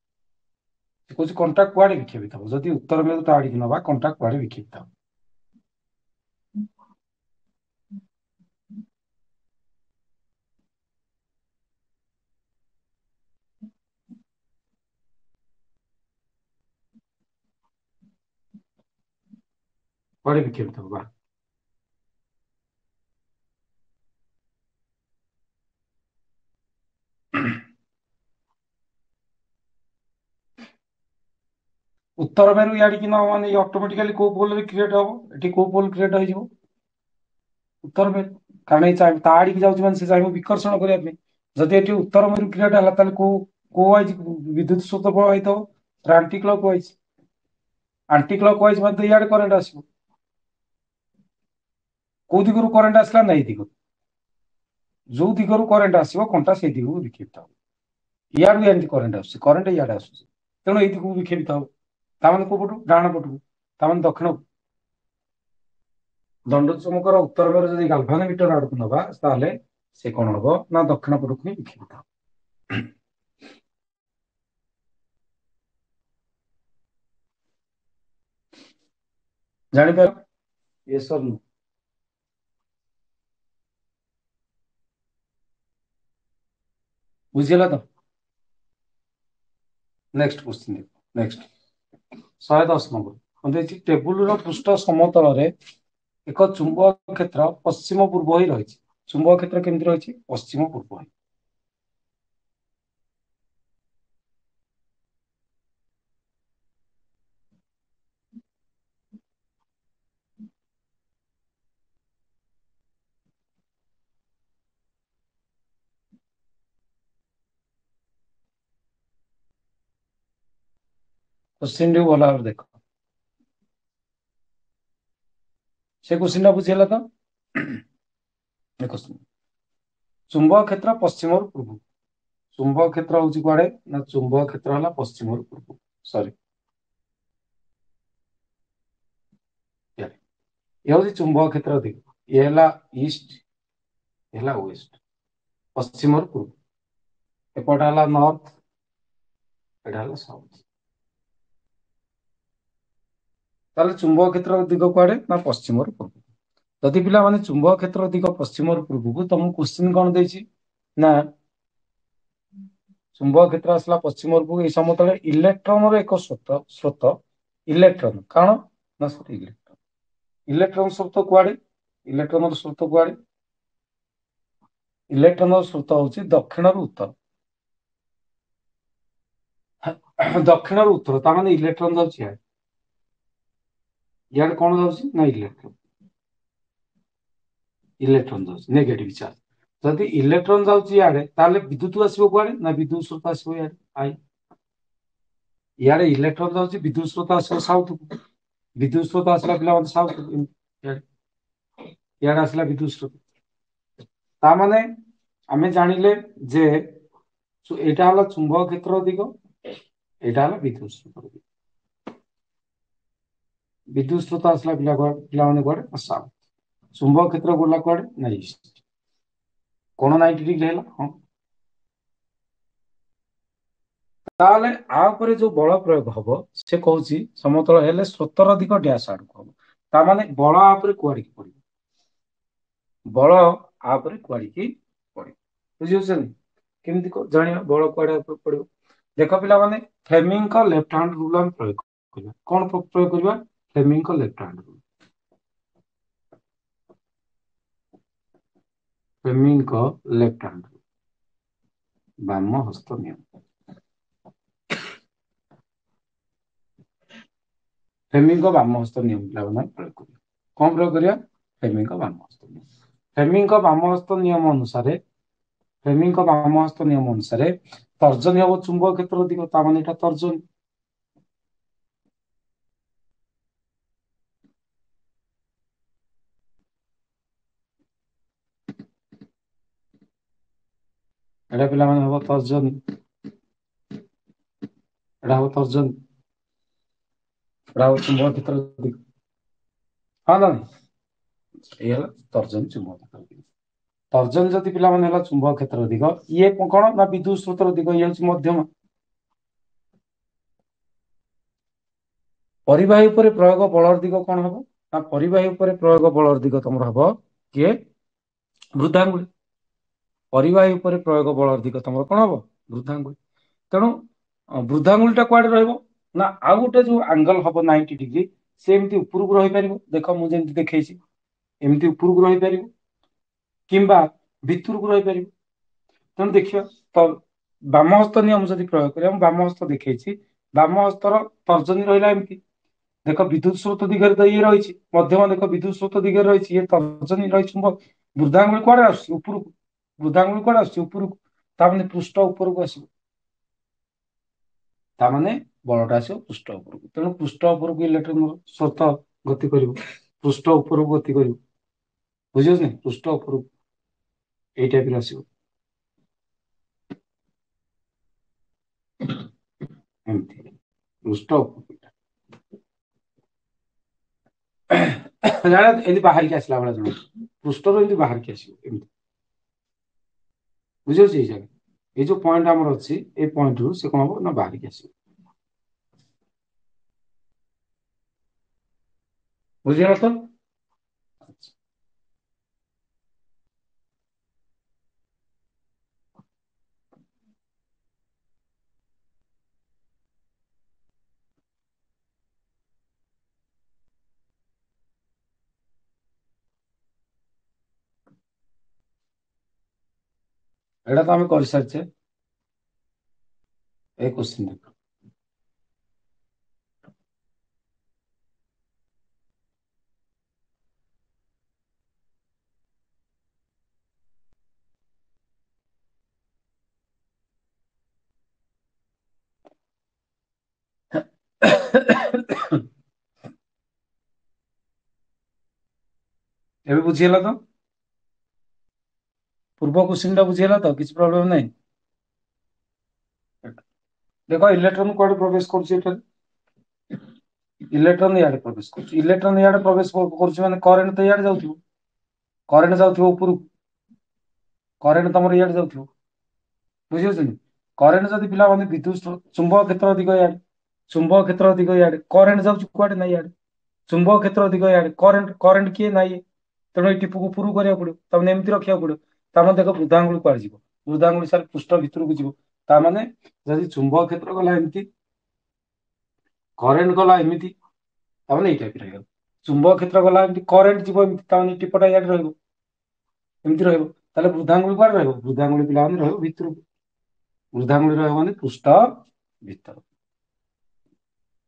कौन कंटा कुआड़े विक्षेपित हम जदि उत्तर मेरु ता आड़ी की नबा कंटा कुआड़े विक्षेपित हम कुआड़े विक्षेपित हम बा उत्तर मेरु याड़ी की नबा माने ऑटोमेटिकली को पोल क्रिएट हम एटी को पोल क्रिएट हो उत्तर मेरु कारण ये ता आड़ी की जाउछि माने से चाहिए विकर्षण करिया पे जदि एटी उत्तर मेरु क्रिएट हला ताले को वाइज विद्युत स्रोत प्रवाहित हो आंटी क्लॉक वाइज मध्य इे करेन्ट आसो कौ दिगरू करेन्ट आसला ना दिग जो दिगरू करेन्ट आसो कंटा से दिग विक्षेपित हो इाड़ू एमती करेन्ट आस करेन्ट इे आस तेणु ये दिग विक्षेपित हो ताने को पटू डाण पटू ताने दक्षिण दंड चुंबकर उत्तर मेरु जदि गाल्भानोमीटर आड़ को नबा ताले से कौन हम ना दक्षिण पटक ही विक्षेपित हो जापर ये सर नो बुझीगला तो नेक्स्ट क्वेश्चन देखो नेक्स्ट 110 नंबर टेबुल पृष्ठ समतल रे एक चुंबक क्षेत्र पश्चिम पूर्व ही रही ଚୁମ୍ବକ କ୍ଷେତ୍ର କେମିତି ରହିଛି? ପଶ୍ଚିମ ପୂର୍ବ। କୋଶ୍ଚିନ୍ ଟି ଭଲ ଭାବରେ ଦେଖ, ସେ କୋଶ୍ଚିନ୍ ଟା ବୁଝିହେଲା ତ? ଦେଖ, ଚୁମ୍ବକ କ୍ଷେତ୍ର ପଶ୍ଚିମରୁ ପୂର୍ବ। ଚୁମ୍ବକ କ୍ଷେତ୍ର ହଉଛି କୁଆଡେ? ନା ଚୁମ୍ବକ କ୍ଷେତ୍ର ହେଲା ପଶ୍ଚିମରୁ ପୂର୍ବ। ସରି, ଇଏ ହଉଛି ଚୁମ୍ବକ କ୍ଷେତ୍ର ଦିଗ। ଇଏ ହେଲା ଇଷ୍ଟ, ହେଲା ୱେଷ୍ଟ, ପଶ୍ଚିମରୁ ପୂର୍ବ। ଏପଟ ହେଲା ନର୍ଥ, ଏଟା ହେଲା ସାଉଥ। ତାହେଲେ ଚୁମ୍ବକ କ୍ଷେତ୍ର ଦିଗ କୁଆଡେ? ନା ପଶ୍ଚିମରୁ ପୂର୍ବ। ଯଦି ପିଲାମାନେ ଚୁମ୍ବକ କ୍ଷେତ୍ର ଦିଗ ପଶ୍ଚିମରୁ ପୂର୍ବକୁ, ତମକୁ କୋଶ୍ଚିନ୍ କଣ ଦେଇଛି? ନା ଚୁମ୍ବକ କ୍ଷେତ୍ର ଆସିଲା ପଶ୍ଚିମରୁ ପୂର୍ବ, ଏଇ ସମତଳରେ ଇଲେକ୍ଟ୍ରନର ଏକ ସ୍ରୋତ ଇଲେକ୍ଟ୍ରନ, କାରଣ ନା ଇଲେକ୍ଟ୍ରନ, ଇଲେକ୍ଟ୍ରନ ସ୍ରୋତ କୁଆଡେ? ଇଲେକ୍ଟ୍ରନର ସ୍ରୋତ କୁଆଡେ? ଇଲେକ୍ଟ୍ରନର ସ୍ରୋତ ହଉଛି ଦକ୍ଷିଣରୁ ଉତ୍ତର। ଦକ୍ଷିଣରୁ ଉତ୍ତର, ତା ମାନେ ଇଲେକ୍ଟ୍ରନ ଯାଉଛି ଇଆଡେ। ଇଆଡେ କଣ ଯାଉଛି? ନା ଇଲେକ୍ଟ୍ରନ, ଇଲେକ୍ଟ୍ରନ ଯାଉଛି ନେଗେଟିଭ ଚାର୍ଜ। ଯଦି ଇଲେକ୍ଟ୍ରନ ଯାଉଛି ଇଆଡେ, ତାହେଲେ ବିଦ୍ୟୁତ ଆସିବ କୁଆଡେ? ନା ବିଦ୍ୟୁତ ସ୍ରୋତ ଆସିବ ଇଆଡେ, ଆଇ। ଇଆଡେ ଇଲେକ୍ଟ୍ରନ ଯାଉଛି, ବିଦ୍ୟୁତ ସ୍ରୋତ ଆସିବ ସାଉଥକୁ। ବିଦ୍ୟୁତ ସ୍ରୋତ ଆସିଲା ପିଲାମାନେ ସାଉଥକୁ, ଇଆଡେ ଆସିଲା ବିଦ୍ୟୁତ ସ୍ରୋତ। ତା ମାନେ ଆମେ ଜାଣିଲେ ଯେ ଏଇଟା ହେଲା ଚୁମ୍ବକ କ୍ଷେତ୍ର ଦିଗ, ଏଇଟା ହେଲା ବିଦ୍ୟୁତ ସ୍ରୋତ ଦିଗ। ବିଦ୍ୟୁତ ସ୍ରୋତ ଆସିଲା ପିଲାମାନେ କୁଆଡେ? ନା ସାଉଥ। ଚୁମ୍ବକ କ୍ଷେତ୍ର ଗଲା କୁଆଡେ? ନା ଇଷ୍ଟ। କୋଣ 90 ଡିଗ୍ରୀ ହେଲା। ହଁ, ତାହେଲେ ଆ ଉପରେ ଯୋଉ ବଳ ପ୍ରୟୋଗ ହବ, ସେ କହୁଛି ସମତଳ ହେଲେ ସ୍ରୋତର ଦିଗ ଡ୍ୟାସ୍ ଆଡକୁ ହବ। ତା ମାନେ ବଳ ଆ ଉପରେ କୁଆଡିକି ପଡିବ? ବଳ ଆ ଉପରେ କୁଆଡିକି ପଡିବ। ବୁଝିପାରୁଛନ୍ତି? କେମିତି ଜାଣିବା ବଳ କୁଆଡେ ଉପରେ ପଡିବ? ଦେଖ ପିଲାମାନେ, ଫ୍ଲେମିଙ୍ଗଙ୍କ ଲେଫ୍ଟ ହ୍ୟାଣ୍ଡ ରୁଲ ଆମେ ପ୍ରୟୋଗ କରିବା। କଣ ପ୍ରୟୋଗ କରିବା? ଫ୍ଲେମିଙ୍ଗଙ୍କ ଲେଫ୍ଟ ହ୍ୟାଣ୍ଡ ରୁଲ। ଫ୍ଲେମିଙ୍ଗଙ୍କ ଲେଫ୍ଟ ହ୍ୟାଣ୍ଡ ରୁଲ, ବାମ ହସ୍ତ ନିୟମ। ଫ୍ଲେମିଙ୍ଗଙ୍କ ବାମ ହସ୍ତ ନିୟମ ପିଲାମାନେ ପ୍ରୟୋଗ କରିବା। କଣ ପ୍ରୟୋଗ କରିବା? ଫ୍ଲେମିଙ୍ଗଙ୍କ ବାମ ହସ୍ତ ନିୟମ। ଫ୍ଲେମିଙ୍ଗଙ୍କ ବାମ ହସ୍ତ ନିୟମ ଅନୁସାରେ, ଫ୍ଲେମିଙ୍ଗଙ୍କ ବାମ ହସ୍ତ ନିୟମ ଅନୁସାରେ ତର୍ଜନୀ ହବ ଚୁମ୍ବକ କ୍ଷେତ୍ର ଦିଗ, ତା ମାନେ ଏଟା ତର୍ଜନୀ। ଏଟା ପିଲାମାନେ ହବ ତର୍ଜନୀ, ଏଟା ହବ ତର୍ଜନୀ, ଏଟା ହବ ଚୁମ୍ବକ କ୍ଷେତ୍ର ଦିଗ। ହଁ ନା ନାଇଁ? ଏଇ ହେଲା ତର୍ଜନୀ ଚୁମ୍ବକ କ୍ଷେତ୍ର ଦିଗ। ତର୍ଜନୀ ଯଦି ପିଲାମାନେ ହେଲା ଚୁମ୍ବକ କ୍ଷେତ୍ର ଦିଗ, ଇଏ କଣ? ନା ବିଦ୍ୟୁତ ସ୍ରୋତର ଦିଗ, ଇଏ ହଉଛି ମଧ୍ୟମ। ପରିବାହୀ ଉପରେ ପ୍ରୟୋଗ ବଳର ଦିଗ କଣ ହବ? ନା ପରିବାହୀ ଉପରେ ପ୍ରୟୋଗ ବଳର ଦିଗ ତମର ହବ କିଏ? ବୃଦ୍ଧାଙ୍ଗୁଳି। ପରିବାହୀ ଉପରେ ପ୍ରୟୋଗ ବଳର ଦିଗ ତମର କଣ ହବ? ବୃଦ୍ଧାଙ୍ଗୁଳି। ତେଣୁ ବୃଦ୍ଧାଙ୍ଗୁଳି ଟା କୁଆଡେ ରହିବ? ନା ଆଉ ଗୋଟେ ଯୋଉ ଆଙ୍ଗଲ ହବ 90 ଡିଗ୍ରୀ, ସେ ଏମିତି ଉପରକୁ ରହିପାରିବ। ଦେଖ ମୁଁ ଯେମିତି ଦେଖେଇଛି, ଏମିତି ଉପରକୁ ରହିପାରିବ, କିମ୍ବା ଭିତରକୁ ରହିପାରିବ। ତେଣୁ ଦେଖିବା, ତ ବାମ ହସ୍ତ ନିୟମ ଯଦି ପ୍ରୟୋଗ କରିବା, ମୁଁ ବାମ ହସ୍ତ ଦେଖେଇଛି, ବାମ ହସ୍ତର ତର୍ଜନୀ ରହିଲା ଏମିତି। ଦେଖ ବିଦ୍ୟୁତ ସ୍ରୋତ ଦିଗରେ ତ ଇଏ ରହିଛି, ମଧ୍ୟମ ଦେଖ ବିଦ୍ୟୁତ ସ୍ରୋତ ଦିଗରେ ରହିଛି, ଇଏ ତର୍ଜନୀ ରହିଛି ଚୁମ୍ବକ। ବୃଦ୍ଧାଙ୍ଗୁଳି କୁଆଡେ ଆସୁଛି? ଉପରକୁ। ବୃଦ୍ଧାଙ୍ଗୁଳି କୁଆଡେ ଆସୁଛି? ଉପରକୁ। ତାମାନେ ପୃଷ୍ଠ ଉପରକୁ ଆସିବ, ତାମାନେ ବଳଟା ଆସିବ ପୃଷ୍ଠ ଉପରକୁ। ତେଣୁ ପୃଷ୍ଠ ଉପରକୁ ଇଲେକ୍ଟ୍ରନ ସ୍ରୋତ ଗତି କରିବ, ପୃଷ୍ଠ ଉପରକୁ ଗତି କରିବ। ବୁଝିପାରୁଛନ୍ତି? ପୃଷ୍ଠ ଉପରକୁ ଏଇ ଟାଇପର ଆସିବ, ଏମିତି ପୃଷ୍ଠ ଉପରକୁ। ଜାଣ ଏମିତି ବାହାରିକି ଆସିଲା ଭଳିଆ ଜଣା, ପୃଷ୍ଠରୁ ଏମିତି ବାହାରିକି ଆସିବ, ଏମିତି। ବୁଝିପାରୁଛି? ଏଇ ଜାଗା, ଏଇ ଯୋଉ ପଏଣ୍ଟ ଆମର ଅଛି, ଏଇ ପଏଣ୍ଟରୁ ସେ କଣ ହବ? ନା ବାହାରିକି ଆସିବ। ବୁଝିଗଲ ତ? ଏଇଟା ତ ଆମେ କରିସାରିଛେ। ଏଇ କୋଶ୍ଚିନ୍ ଦେଖ। ଏବେ ବୁଝିହେଲା ତ? ପୂର୍ବ କୋଶ୍ଚିନ୍ ଟା ବୁଝିହେଲା ତ? କିଛି ପ୍ରୋବ୍ଲେମ ନାହିଁ। ଦେଖ ଇଲେକ୍ଟ୍ରନ କୁଆଡେ ପ୍ରବେଶ କରୁଛି ଏଠାରେ? ଇଲେକ୍ଟ୍ରନ ଇଆଡେ ପ୍ରବେଶ କରୁଛି। ଇଲେକ୍ଟ୍ରନ ଇଆଡେ ପ୍ରବେଶ କରୁଛି ମାନେ କରେଣ୍ଟ ତ ଇଆଡେ ଯାଉଥିବ। କରେଣ୍ଟ ଯାଉଥିବ ଉପରକୁ। କରେଣ୍ଟ ତମର ଇଆଡେ ଯାଉଥିବ। ବୁଝିପାରୁଛନ୍ତି? କରେଣ୍ଟ ଯଦି ପିଲାମାନେ ବିଦ୍ୟୁତ ଚୁମ୍ବକ କ୍ଷେତ୍ର ଦିଗ ଇଆଡେ, ଚୁମ୍ବକ କ୍ଷେତ୍ର ଦିଗ ଇଆଡେ, କରେଣ୍ଟ ଯାଉଛି କୁଆଡେ ନାହିଁ ଇଆଡେ। ଚୁମ୍ବକ କ୍ଷେତ୍ର ଦିଗ ଇଆଡେ, କରେଣ୍ଟ କିଏ ନାହିଁ। ତେଣୁ ଏଇ ଟିପୁକୁ ଉପରକୁ କରିବାକୁ ପଡିବ। ତାମାନେ ଏମିତି ରଖିବାକୁ ପଡିବ। ତାମାନେ ଦେଖ ବୃଦ୍ଧାଙ୍ଗୁଳି କୁଆଡେ ଯିବ? ବୃଦ୍ଧାଙ୍ଗୁଳି ସାର ପୃଷ୍ଠ ଭିତରକୁ ଯିବ। ତାମାନେ ଯଦି ଚୁମ୍ବକ କ୍ଷେତ୍ର ଗଲା ଏମିତି, କରେଣ୍ଟ ଗଲା ଏମିତି, ତାମାନେ ଏଇ ଟାଇପ ରହିବ। ଚୁମ୍ବକ କ୍ଷେତ୍ର ଗଲା ଏମିତି, କରେଣ୍ଟ ଯିବ ଏମିତି, ତାମାନେ ଟିପଟା ଇଆଡେ ରହିବ। ଏମିତି ରହିବ। ତାହେଲେ ବୃଦ୍ଧାଙ୍ଗୁଳି କୁଆଡେ ରହିବ? ବୃଦ୍ଧାଙ୍ଗୁଳି ପିଲାମାନେ ରହିବ ଭିତରକୁ। ବୃଦ୍ଧାଙ୍ଗୁଳି ରହିବ ମାନେ ପୃଷ୍ଠ ଭିତର।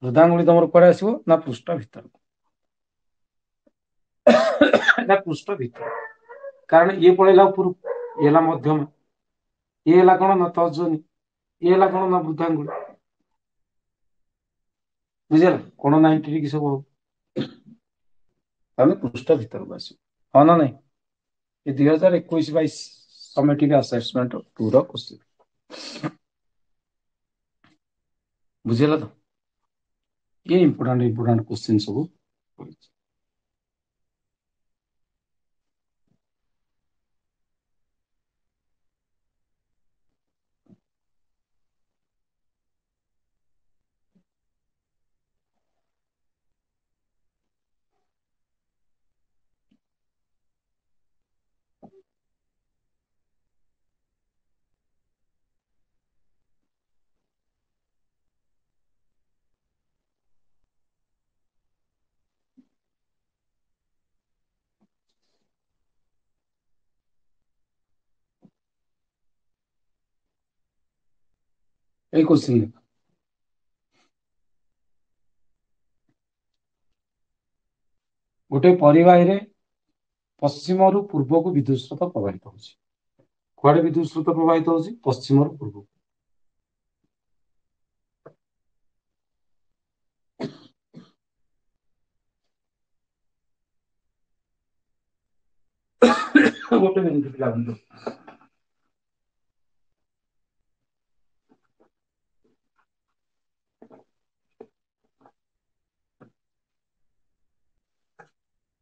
ବୃଦ୍ଧାଙ୍ଗୁଳି ତମର କୁଆଡେ ଆସିବ? ନା ପୃଷ୍ଠ ଭିତରକୁ। ନା ପୃଷ୍ଠ ଭିତର। କାରଣ ଇଏ ପଳେଇଲା ଉପରକୁ, ଇଏ ହେଲା ମଧ୍ୟମ, ଇଏ ହେଲା କଣ ନା ତର୍ଜନୀ, ଇଏ ହେଲା କଣ ନା ବୃଦ୍ଧାଙ୍ଗୁଳି। ବୁଝିହେଲା? କଣ 90 ଡିଗ୍ରୀ ସବୁ ହବ। ତାହେଲେ ପୃଷ୍ଠ ଭିତରକୁ ଆସିବ। ହଁ ନା ନାଇଁ? ଏ 2021-22 ସमेଟିଭ ଆସେସମେଣ୍ଟ 2 ର କୋଶ୍ଚିନ୍। ବୁଝିହେଲା ତ? ये इंपोर्टांट क्वेश्चन सब। এই क्वेश्चन गोटे परिवाही रे पश्चिम रु पूर्व को विद्युत स्रोत प्रवाहित होछि। कुआडे विद्युत स्रोत प्रवाहित होछि? पश्चिम रु पूर्व। गोटे मिनिट लागंतो।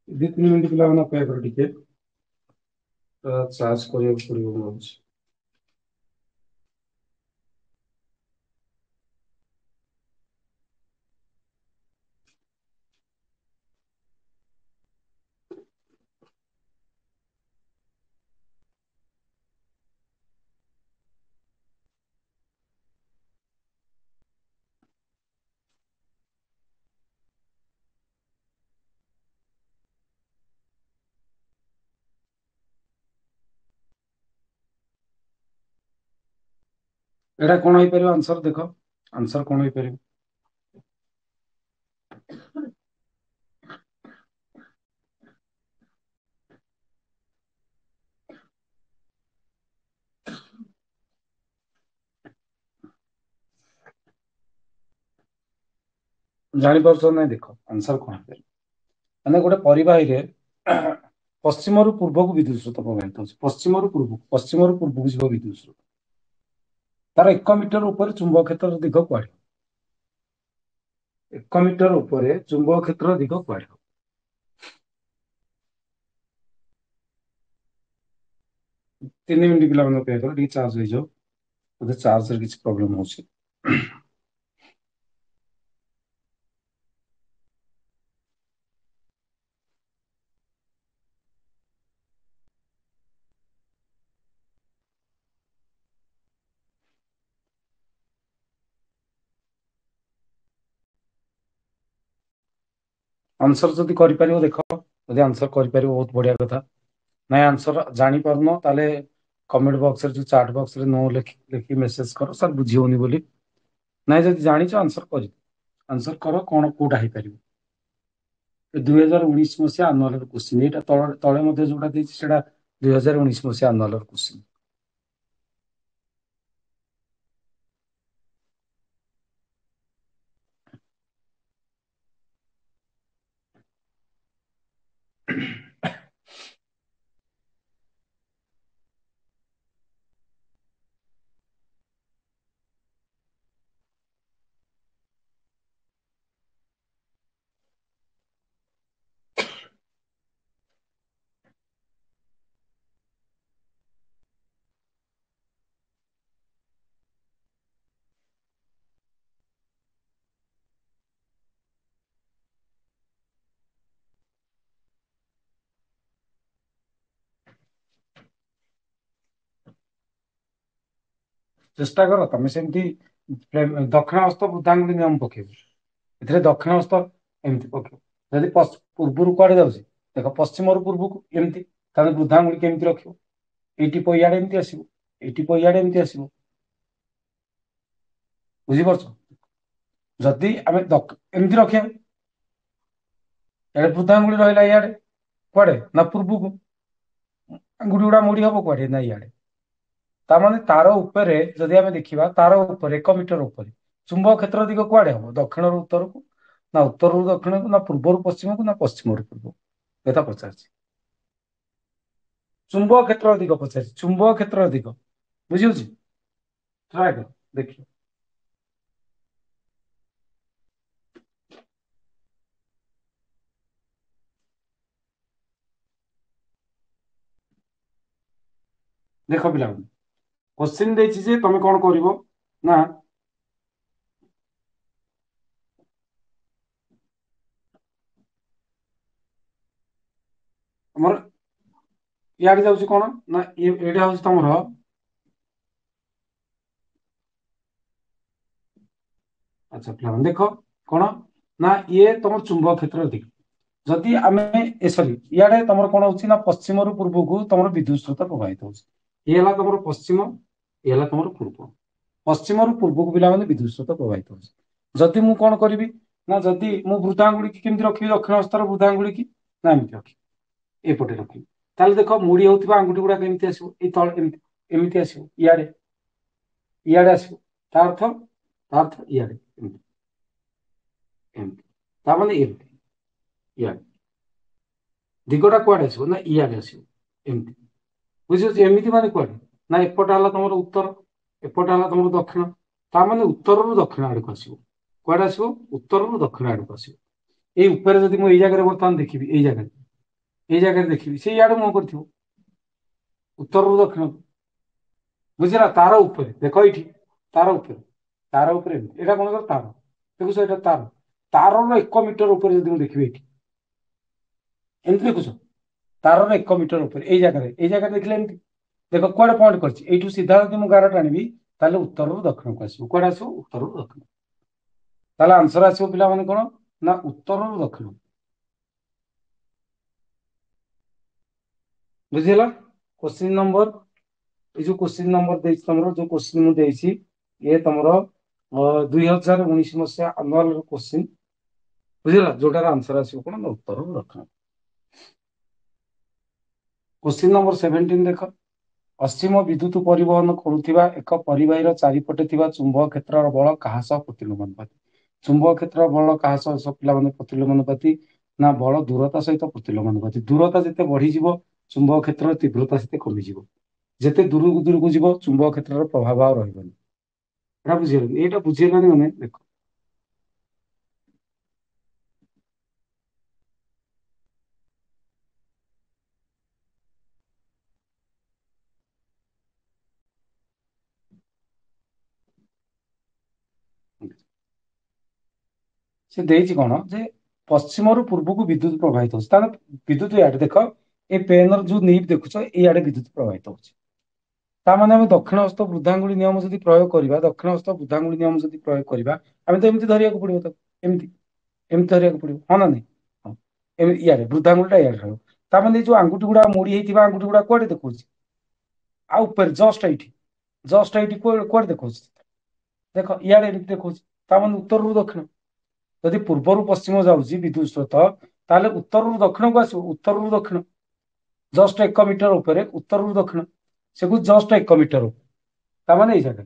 ଦି 3 मिनिट पिलावन अपेक्षा कर टिके। चार्ज करिया पड़िबो भाବୁछि। एटा कोन होई परिबो? आंसर देखो। आंसर कोन होई परिबो? जानि परछन नै देखो आंसर कोन होई परिबो? माने गोटे परिवाही रे पश्चिम रु पूर्व को विद्युत स्रोत प्रवाहित होछि। पश्चिम रु पूर्व को ଯିବ विद्युत स्रोत। तार 1 मीटर ऊपर चुंबक क्षेत्र दिग कुआडे? 1 मीटर ऊपर चुंबक क्षेत्र दिग कुआडे? 3 मिनिट पिला पे करो टी चार्ज हो जाओ। बोधे चार्ज रे किछ प्रॉब्लम होछि। आंसर जदि करि परिबो देखो। जदि आंसर करि परिबो बहुत बढ़िया कथा। ନାଇଁ ଆନ୍ସର ଜାଣିପାରୁନ ତାହେଲେ कमेंट बॉक्स रे जो चैट बॉक्स रे नो लिखि लिखि मेसेज करो सर बुझी होनी बोली नाइ जदि जानिଛ आंसर कर आंसर करो कोन कोटा हे परिबो 2019 मसिया आनुअल क्वेश्चन एटा तळे मध्ये जोटा देछि सेटा 2019 मसिया आनुअल क्वेश्चन चेष्टा करो तमे सेमती दक्षिण हस्त वृद्धांगुली नियम पकेबो एथिरे दक्षिण हस्त एमती पकेबो जदि पूर्वरु कुआडे जाउछि देखो पश्चिम रु पूर्व को एमती ताले वृद्धांगुली केमती रखिबो एटी पइयाडे एमती आसीबो एटी पइयाडे एमती आसीबो बुझी परछो जदि आमे एमती रखिया एडे वृद्धांगुली रहिला इयाडे कुआडे ना पूर्व को अंगुठी गुडा मोड़ी हबो कुआडे ना इयाडे तार तार उपरे जदि आमे देखिबा तार उपरे 1 मीटर उपरे चुंबक क्षेत्र दिग कुआडे हबो दक्षिण रु उत्तर को ना उत्तर रु दक्षिण को ना पूर्व रु पश्चिम को ना पश्चिम रु पूर्व एता पचारछि चुंबक क्षेत्र दिग पचारछि चुंबक क्षेत्र दिग बुझी होछि ट्राई कर देखियो देखो पिला क्वेश्चन देछि जे तमे कोन करिवो ना हमर इयाडे जाउछि कोन ना एडा होछि तमरो अच्छा पिला देखो कोन ना ये तमर चुंबक क्षेत्र दिग जदि आमे सॉरी इयाडे तमर कोन होछि ना पश्चिम रु पूर्व को तमर विद्युत स्रोत प्रवाहित होछि ये हला तमर पश्चिम ये हला तमर पूर्व पश्चिम रु पूर्व को पिला माने विद्युत स्रोत प्रवाहित होछि जदि मु कोन करिवि ना जदि मु वृद्धांगुली की केमति रखिबि दक्षिण हस्तर वृद्धांगुली की ना एमति रखिबि एपटे रखिबि ताले देखो मुड़ी होतिबा अंगुठी गुडा केमति आसीबो ए तळ एमति एमति आसीबो इयाडे इयाडे आसीबो ता अर्थ इयाडे एमति एमति ता माने एमति इयाडे दिगटा कुआडे आसीबो ना इयाडे आसीबो एमति बुझियो एमति माने कुआडे ना एपटा हला तमरो उत्तर एपटा हला तमरो दक्षिण ता माने उत्तर रु दक्षिण आडे को आसीबो कुआडे आसीबो उत्तर रु दक्षिण आडे को आसीबो ए ऊपर जदि मु एई जागा रे वर्तमान देखिबि एई जागा रे देखिबि से इयाडे मु करथिबो उत्तर रु दक्षिण बुझिला तार ऊपर देखो एठी तार ऊपर एटा कोन कर तार देखुछ एटा तार तार रो 1 मीटर ऊपर जदि मु देखिबि एठी एमति देखुछ तार रो 1 मीटर ऊपर एई जागा रे देखले एमति देखो कुआडे पॉइंट करछि एठू सीधा जदि मु गार टाणीबी ताले उत्तर रु दक्षिण को आसीबो कुआडे आसीबो उत्तर रु दक्षिण ताले आंसर आसीबो पिला माने कोन ना उत्तर रु दक्षिण बुझिला क्वेश्चन नंबर ए जो क्वेश्चन नंबर देछि तमरो जो क्वेश्चन मु देछि ये तमरो 2019 मसिया अनुअल क्वेश्चन बुझिला जोटार आंसर आसीबो कोन ना उत्तर रु दक्षिण क्वेश्चन नंबर 17 देखो पश्चिम विद्युत परिवहन करुवा एक परिवाहीर चारिपटे थिबा चुंबक क्षेत्र बल कहा सह प्रतिलोमानुपाती चुंबक क्षेत्र बल कहा सह पिला माने प्रतिलोमानुपाती ना बल दूरता सहित प्रतिलोमानुपाती दूरता जिते बढ़ी जीवो चुंबक क्षेत्र तीव्रता सेते कमी जीवो जेते दूर को जीवो चुंबक क्षेत्र प्रभाव आ रहबनी एटा बुझियला एटा बुझियलानी माने देखो से देछि कोन जे पश्चिम रु पूर्व को विद्युत प्रवाहित होछि ताने विद्युत याड देखो ए पेन र जो नीब देखुछ ए याडे विद्युत प्रवाहित होछि ता माने हम दक्षिण हस्त वृद्धांगुली नियम जदि प्रयोग करिबा दक्षिण हस्त वृद्धांगुली नियम जदि प्रयोग करिबा आमे तो एमति धरिया को पड़िबो त एमति एमति धरिया को पड़िबो हां ना नहीं हां एमति याडे वृद्धांगुलीटा याडे रहबो ता माने जो अंगुठी गुडा मोड़ी हेतिबा अंगुठी गुडा कोडे देखौछि आ ऊपर जस्ट एटी कुआडे देखो देख इे देखो ताମାନେ उत्तर दक्षिण ଯଦି ପୂର୍ବରୁ ପଶ୍ଚିମ ଯାଉଛି ବିଦ୍ୟୁତ ସ୍ରୋତ ତାହେଲେ ଉତ୍ତରରୁ ଦକ୍ଷିଣକୁ ଆସିବ ଉତ୍ତରରୁ ଦକ୍ଷିଣ ଜଷ୍ଟ 1 ମିଟର ଉପରେ ଉତ୍ତରରୁ ଦକ୍ଷିଣ ସେକୁ ଜଷ୍ଟ 1 ମିଟର ଉପରେ ତାମାନେ ଏଇ ଜାଗା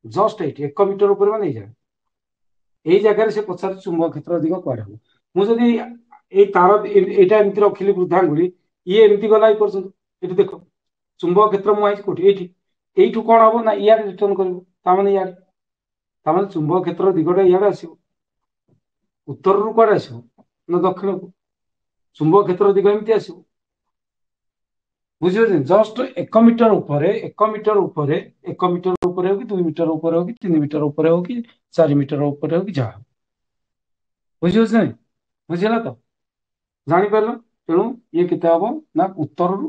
ଜଷ୍ଟ ଏଇଠି 1 ମିଟର ଉପରେ ମାନେ ଏଇ ଜାଗାରେ ସେ ପଚାରୁଛି ଚୁମ୍ବକ କ୍ଷେତ୍ର ଦିଗ କୁଆଡେ ହବ ମୁଁ ଯଦି ଏଇ ତାର ଏଇଟା ଏମିତି ରଖିଲି ବୃଦ୍ଧାଙ୍ଗୁଳି ଇଏ ଏମିତି ଗଲା ଏଇ ପର୍ଯ୍ୟନ୍ତ ଏଠି ଦେଖ ଚୁମ୍ବକ କ୍ଷେତ୍ର ମୁଁ ଆଇଛି କୋଉଠି ଏଇଠି ଏଇଠୁ କଣ ହବ ନା ଇଆଡେ ରିଟର୍ନ କରିବ ତାମାନେ ଇଆଡେ ତାମାନେ ଚୁମ୍ବକ କ୍ଷେତ୍ର ଦିଗଟା ଇଆଡେ ଆସିବ ଉତ୍ତରରୁ କୁଆଡେ ଆସିବ ନା ଦକ୍ଷିଣକୁ ଚୁମ୍ବକ କ୍ଷେତ୍ର ଦିଗ ଏମିତି ଆସିବ ବୁଝିପାରୁଛନ୍ତି ଜଷ୍ଟ 1 ମିଟର ଉପରେ 1 ମିଟର ଉପରେ ହଉ କି 2 ମିଟର ଉପରେ ହଉ କି 3 ମିଟର ଉପରେ ହଉ କି 4 ମିଟର ଉପରେ ହଉ କି ଯାହା ବୁଝିପାରୁଛ ନାଇଁ ବୁଝିହେଲା ତ ଜାଣିପାରିଲ ତେଣୁ ଇଏ କେତେ ହବ ନା ଉତ୍ତରରୁ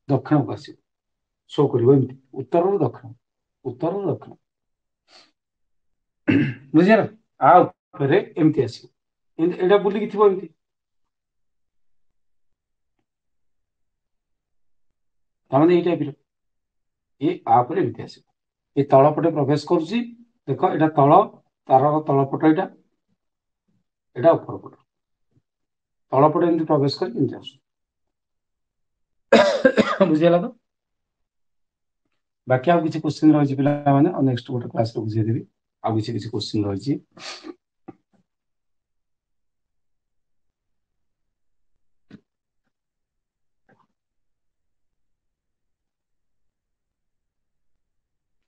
ଦକ୍ଷିଣକୁ ଆସିବ ଶୋ କରିବ ଏମିତି ଉତ୍ତରରୁ ଦକ୍ଷିଣ ଉତ୍ତରରୁ ଦକ୍ଷିଣ ବୁଝିହେଲା ଆ ଉପରେ ଏମିତି ଆସିବ ଏଇଟା ବୁଲିକି ଥିବ ଏମିତି ତାମାନେ ଏଇ ଟାଇପର ଇଏ ଆ ଉପରେ ଏମିତି ଆସିବ ଏ ତଳ ପଟେ ପ୍ରବେଶ କରୁଛି ଦେଖ ଏଇଟା ତଳ ତାର ତଳ ପଟ ଏଇଟା ଉପର ପଟ ତଳ ପଟେ ଏମିତି ପ୍ରବେଶ କରି ଏମିତି ଆସୁଛି ବୁଝିହେଲା ତ ବାକି ଆଉ କିଛି କୋଶ୍ଚିନ୍ ରହିଛି ପିଲାମାନେ ଆଉ ନେକ୍ସଟ ଗୋଟେ କ୍ଲାସରେ ବୁଝେଇଦେବି ଆଉ କିଛି କିଛି କୋଶ୍ଚିନ୍ ରହିଛି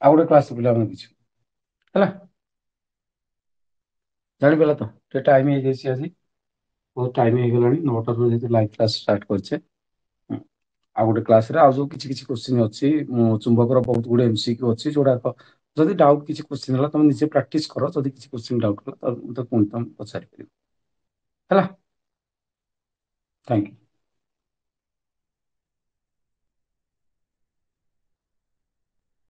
ଆଉ ଗୋଟେ କ୍ଲାସ ପିଲାମାନେ କିଛି ହେଲା ଜାଣିପାରିଲା ତ ଟିକେ ଟାଇମ ହେଇଯାଇଛି ଆଜି ବହୁତ ଟାଇମ ହେଇଗଲାଣି 9ଟାରୁ ଯେହେତୁ ଲାଇଭ କ୍ଲାସ ଷ୍ଟାର୍ଟ କରିଛେ ଆଉ ଗୋଟେ କ୍ଲାସରେ ଆଉ ଯୋଉ କିଛି କିଛି କୋଶ୍ଚିନ୍ ଅଛି ଚୁମ୍ବକର ବହୁତ ଗୁଡେ ଏମସିକ୍ୟୁ ଅଛି ଯୋଉଗୁଡାକ ଯଦି ଡାଉଟ୍ କିଛି କୋଶ୍ଚିନ୍ ହେଲା ତମେ ନିଜେ ପ୍ରାକ୍ଟିସ କର ଯଦି କିଛି କୋଶ୍ଚିନ୍ ଡାଉଟ୍ ହେଲା ତ ମତେ ପୁଣି ତମେ ପଚାରିପାରିବ ହେଲା ଥ୍ୟାଙ୍କ ୟୁ